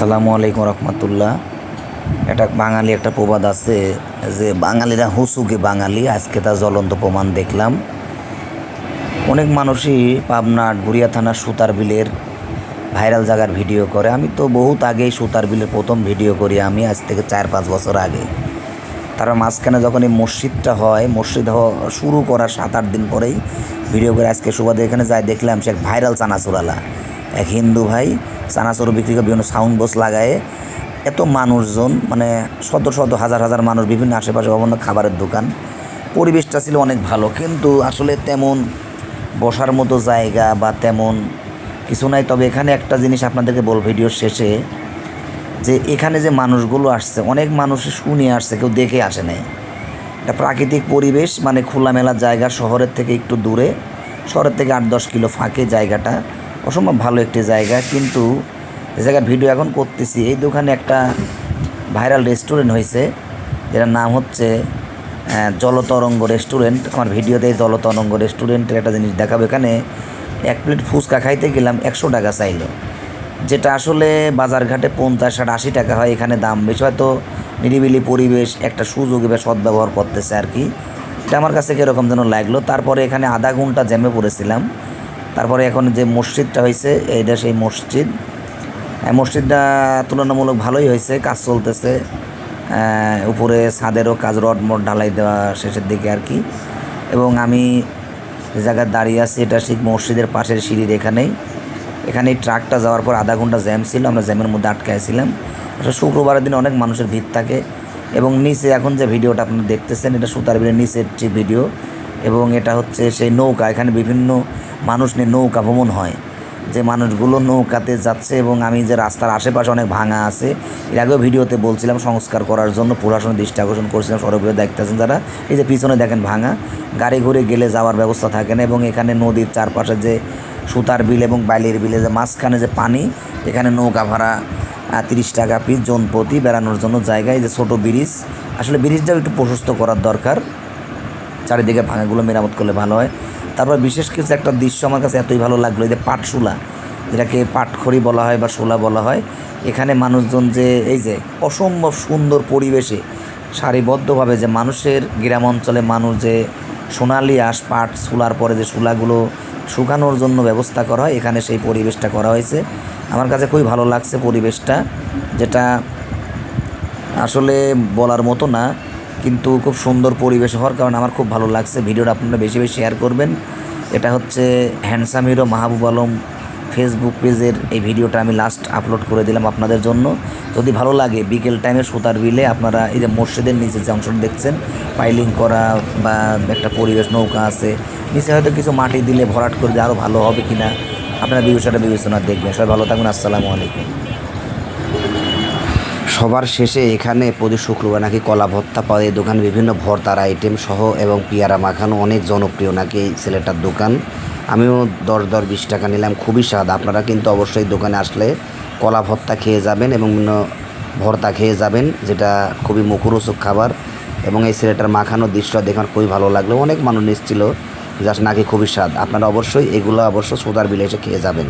আসসালামু আলাইকুম রহমতুল্লাহ। এটা বাঙালি একটা প্রবাদ আছে যে বাঙালিরা হুসুকে বাঙালি, আজকে তার জ্বলন্ত প্রমাণ দেখলাম। অনেক মানুষই পাবনা আটঘরিয়া থানার সুতার বিলের ভাইরাল জায়গার ভিডিও করে। আমি তো বহুত আগেই সুতার বিলের প্রথম ভিডিও করি, আমি আজ থেকে 4-5 বছর আগে। তারা মাঝখানে যখন এই মসজিদটা হয়, মসজিদ হওয়া শুরু করার 7-8 দিন পরেই ভিডিও করে আজকে সুবাদে এখানে যাই দেখলাম সে এক ভাইরাল চানাচুরালা, এক হিন্দু ভাই চানাচুর বিক্রি করে বিভিন্ন সাউন্ড বক্স লাগায় এত মানুষজন, মানে শত শত হাজার হাজার মানুষ, বিভিন্ন আশেপাশে বিভিন্ন খাবারের দোকান। পরিবেশটা ছিল অনেক ভালো, কিন্তু আসলে তেমন বসার মতো জায়গা বা তেমন কিছু নাই। তবে এখানে একটা জিনিস আপনাদেরকে বল ভিডিওর শেষে, যে এখানে যে মানুষগুলো আসছে, অনেক মানুষ শুনে আসছে, কেউ দেখে আসে নাই। একটা প্রাকৃতিক পরিবেশ, মানে খোলামেলা জায়গা, শহরের থেকে একটু দূরে, শহরের থেকে 8-10 কিলো ফাঁকে জায়গাটা, অসম্ভব ভালো একটি জায়গা। কিন্তু যে জায়গার ভিডিও এখন করতেছি, এই দোকানে একটা ভাইরাল রেস্টুরেন্ট হয়েছে, যেটার নাম হচ্ছে জলতরঙ্গ রেস্টুরেন্ট। আমার ভিডিওতে এই জলতরঙ্গ রেস্টুরেন্টের একটা জিনিস দেখাবো। এখানে 1 প্লেট ফুচকা খাইতে গেলাম 100 টাকা চাইলো, যেটা আসলে বাজারঘাটে 50-60-80 টাকা হয়। এখানে দাম বেশি, হয়তো নিরিবিলি পরিবেশ, একটা সুযোগ এবার সদ্ব্যবহার করতেছে আর কি। এটা আমার কাছে কীরকম যেন লাগলো। তারপরে এখানে আধা ঘন্টা জ্যামে পড়েছিলাম। তারপরে এখন যে মসজিদটা হয়েছে, এইটা সেই মসজিদ। মসজিদটা তুলনামূলক ভালোই হয়েছে, কাজ চলতেছে। উপরে ছাদেরও কাজ, রড মড ঢালাই দেওয়া শেষের দিকে আর কি। এবং আমি যে জায়গায় দাঁড়িয়ে আছি এটা ঠিক মসজিদের পাশের সিঁড়ির এখানেই। এখানে এই ট্রাকটা যাওয়ার পর আধা ঘন্টা জ্যাম ছিল, আমরা জ্যামের মধ্যে আটকাইছিলাম। আসলে শুক্রবারের দিন অনেক মানুষের ভিড় থাকে। এবং নিচে এখন যে ভিডিওটা আপনারা দেখতেছেন, এটা সুতার বিলের নিচের যে ভিডিও, এবং এটা হচ্ছে সেই নৌকা। এখানে বিভিন্ন মানুষ নিয়ে নৌকা ভ্রমণ হয়, যে মানুষগুলো নৌকাতে যাচ্ছে। এবং আমি যে রাস্তার আশেপাশে অনেক ভাঙা আছে, এর আগেও ভিডিওতে বলছিলাম সংস্কার করার জন্য প্রশাসনের দৃষ্টি আকর্ষণ করছিলাম। সড়কগুলো দেখতেছেন যারা, এই যে পিছনে দেখেন ভাঙা, গাড়ি ঘুরে গেলে যাওয়ার ব্যবস্থা থাকে না। এবং এখানে নদীর চারপাশে যে সুতার বিল এবং বাইলের বিলে যে মাঝখানে যে পানি, এখানে নৌকা ভাড়া 30 টাকা পিস জন প্রতি, বেড়ানোর জন্য জায়গায়। যে ছোটো ব্রিজ, আসলে ব্রিজটাও একটু প্রশস্ত করার দরকার, চারিদিকে ভাঙাগুলো মেরামত করলে ভালো হয়। তারপর বিশেষ কিছু একটা দৃশ্য আমার কাছে এতই ভালো লাগলো, এই যে পাটশোলা, যেটাকে পাটখড়ি বলা হয় বা শোলা বলা হয়। এখানে মানুষজন যে এই যে অসম্ভব সুন্দর পরিবেশে সারিবদ্ধভাবে, যে মানুষের গ্রাম অঞ্চলে মানুষ যে সোনালি আঁশ পাট শোলার পরে যে শোলাগুলো শুকানোর জন্য ব্যবস্থা করা হয়, এখানে সেই পরিবেশটা করা হয়েছে। আমার কাছে খুবই ভালো লাগছে পরিবেশটা, যেটা আসলে বলার মতো না, কিন্তু খুব সুন্দর পরিবেশ হওয়ার কারণে আমার খুব ভালো লাগছে। ভিডিওটা আপনারা বেশি বেশি শেয়ার করবেন। এটা হচ্ছে handsome hero Mahbub Alam Facebook পেজের এই ভিডিওটা আমি লাস্ট আপলোড করে দিলাম আপনাদের জন্য। যদি ভালো লাগে, বিকেল টাইমে সুতার বিলে আপনারা এই যে মসজিদের নিচে যে অংশটা দেখছেন, পাইলিং করা বা একটা পরিবেশ, নৌকা আছে নিচে, হয়তো কিছু মাটি দিলে ভরাট করে দিয়ে আরও ভালো হবে কিনা, আপনারা বিষয়টা বিবেচনা দেখবেন। সবাই ভালো থাকুন, আসসালামু আলাইকুম। সবার শেষে এখানে প্রতি শুক্রবার নাকি কলা ভর্তা পাওয়া যায়। দোকানে বিভিন্ন ভর্তার আইটেম সহ এবং পেয়ারা মাখানো অনেক জনপ্রিয় নাকি এই ছেলেটার দোকান। আমিও 10-20 টাকা নিলাম, খুবই স্বাদ। আপনারা কিন্তু অবশ্যই দোকানে আসলে কলা ভর্তা খেয়ে যাবেন এবং বিভিন্ন ভর্তা খেয়ে যাবেন, যেটা খুবই মুখরোচক খাবার। এবং এই ছেলেটার মাখানো দৃশ্যটা দেখে খুবই ভালো লাগলো। অনেক মানুষ নিচ্ছিল, জাস্ট নাকি খুবই স্বাদ। আপনারা অবশ্যই এগুলো সুতার বিলে এসে খেয়ে যাবেন।